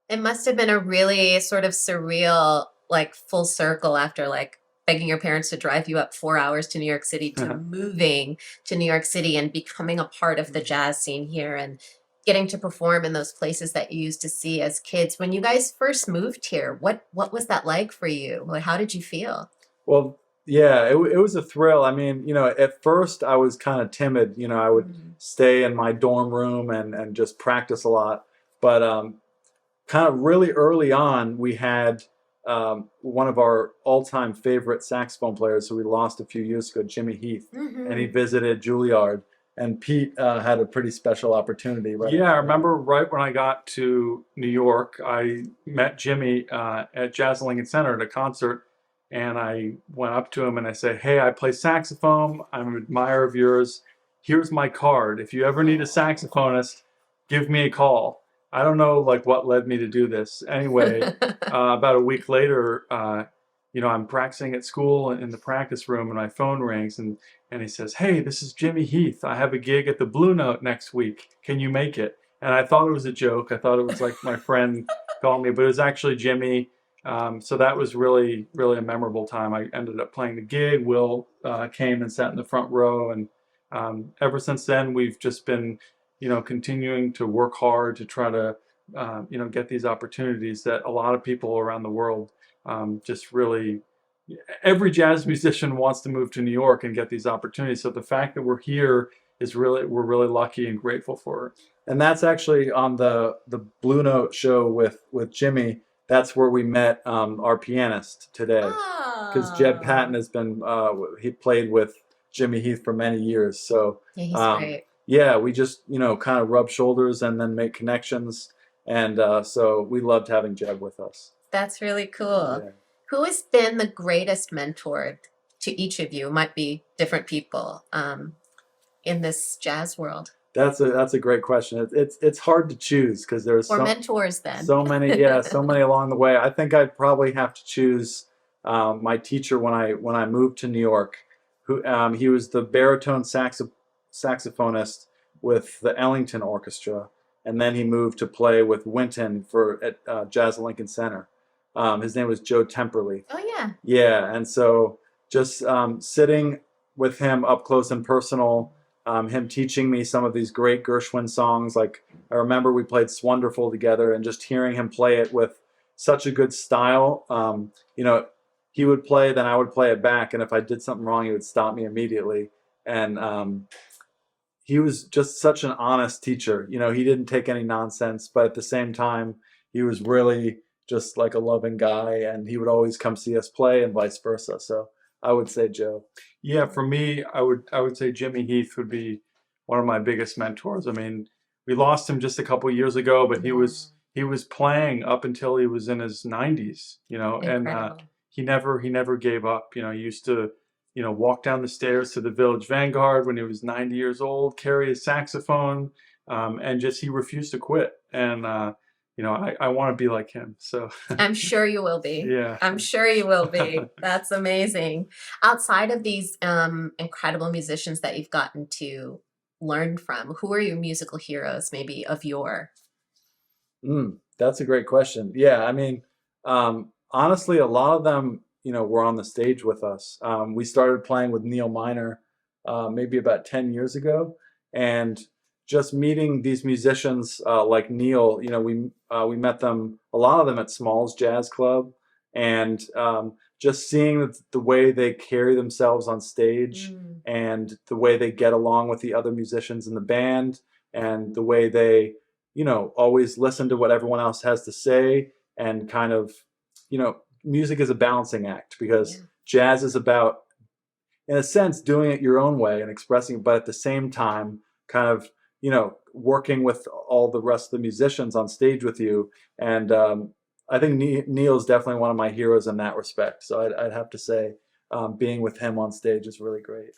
It must have been a really sort of surreal, like full circle after like begging your parents to drive you up 4 hours to New York City to moving to New York City and becoming a part of the jazz scene here and getting to perform in those places that you used to see as kids. When you guys first moved here, what was that like for you? Like, how did you feel? Well, yeah, it was a thrill. I mean, at first I was kind of timid. I would Mm. stay in my dorm room and just practice a lot. But kind of really early on, we had one of our all-time favorite saxophone players who we lost a few years ago, Jimmy Heath, and he Hmm. visited Juilliard. And Pete had a pretty special opportunity right Yeah, I after that. remember right when I got to New York, I met Jimmy at Jazzology Center at a concert, and I went up to him and I said, "Hey, I play saxophone. I'm an admirer of yours. Here's my card. If you ever need a saxophonist, give me a call." I don't know like what led me to do this. Anyway, about a week later, I'm practicing at school in the practice room, and my phone rings, and he says, "Hey, this is Jimmy Heath. I have a gig at the Blue Note next week. Can you make it?" And I thought it was a joke. I thought it was like my friend calling me, but it was actually Jimmy. So that was really, really a memorable time. I ended up playing the gig. Will came and sat in the front row, and ever since then, we've just been, continuing to work hard to try to, get these opportunities that a lot of people around the world just really every jazz musician wants to move to New York and get these opportunities. So the fact that we're here is we're really lucky and grateful for it. And that's actually on the Blue Note show with Jimmy. That's where we met our pianist today, because Jed Patton Oh, has been he played with Jimmy Heath for many years. So yeah, he's um, great. yeah, we just kind of rub shoulders and then make connections, and so we loved having Jed with us. That's really cool. Yeah. Who has been the greatest mentor to each of you? Might be different people in this jazz world. That's a great question. It's hard to choose because there's Or mentors then. so many, yeah, so many along the way. I think I'd probably have to choose my teacher when I moved to New York. Who he was the baritone saxophonist with the Ellington Orchestra, and then he moved to play with Wynton at Jazz at Lincoln Center. His name was Joe Temperley. Oh yeah. Yeah, and so just sitting with him up close and personal, him teaching me some of these great Gershwin songs. Like I remember we played "Swonderful" together, and just hearing him play it with such a good style. He would play, then I would play it back, and if I did something wrong, he would stop me immediately. And he was just such an honest teacher. He didn't take any nonsense, but at the same time, he was really just like a loving guy, and he would always come see us play, and vice versa. So I would say Joe. Yeah, for me, I would say Jimmy Heath would be one of my biggest mentors. I mean, we lost him just a couple years ago, but he Yeah. was he was playing up until he was in his 90s, and Incredible. he never gave up. He used to, walk down the stairs to the Village Vanguard when he was 90 years old, carry his saxophone, and just he refused to quit. And I want to be like him. So I'm sure you will be. yeah. I'm sure you will be. That's amazing. Outside of these incredible musicians that you've gotten to learn from, who are your musical heroes, maybe of your? That's a great question. Yeah, I mean, honestly, a lot of them, were on the stage with us. We started playing with Neil Miner maybe about 10 years ago, and just meeting these musicians like Neil, we met them, a lot of them at Smalls Jazz Club, and just seeing the way they carry themselves on stage Mm. and the way they get along with the other musicians in the band and the way they always listen to what everyone else has to say and kind of, music is a balancing act Yeah. because jazz is about, in a sense, doing it your own way and expressing it, but at the same time, kind of, working with all the rest of the musicians on stage with you. And I think Neil is definitely one of my heroes in that respect. So I'd have to say being with him on stage is really great.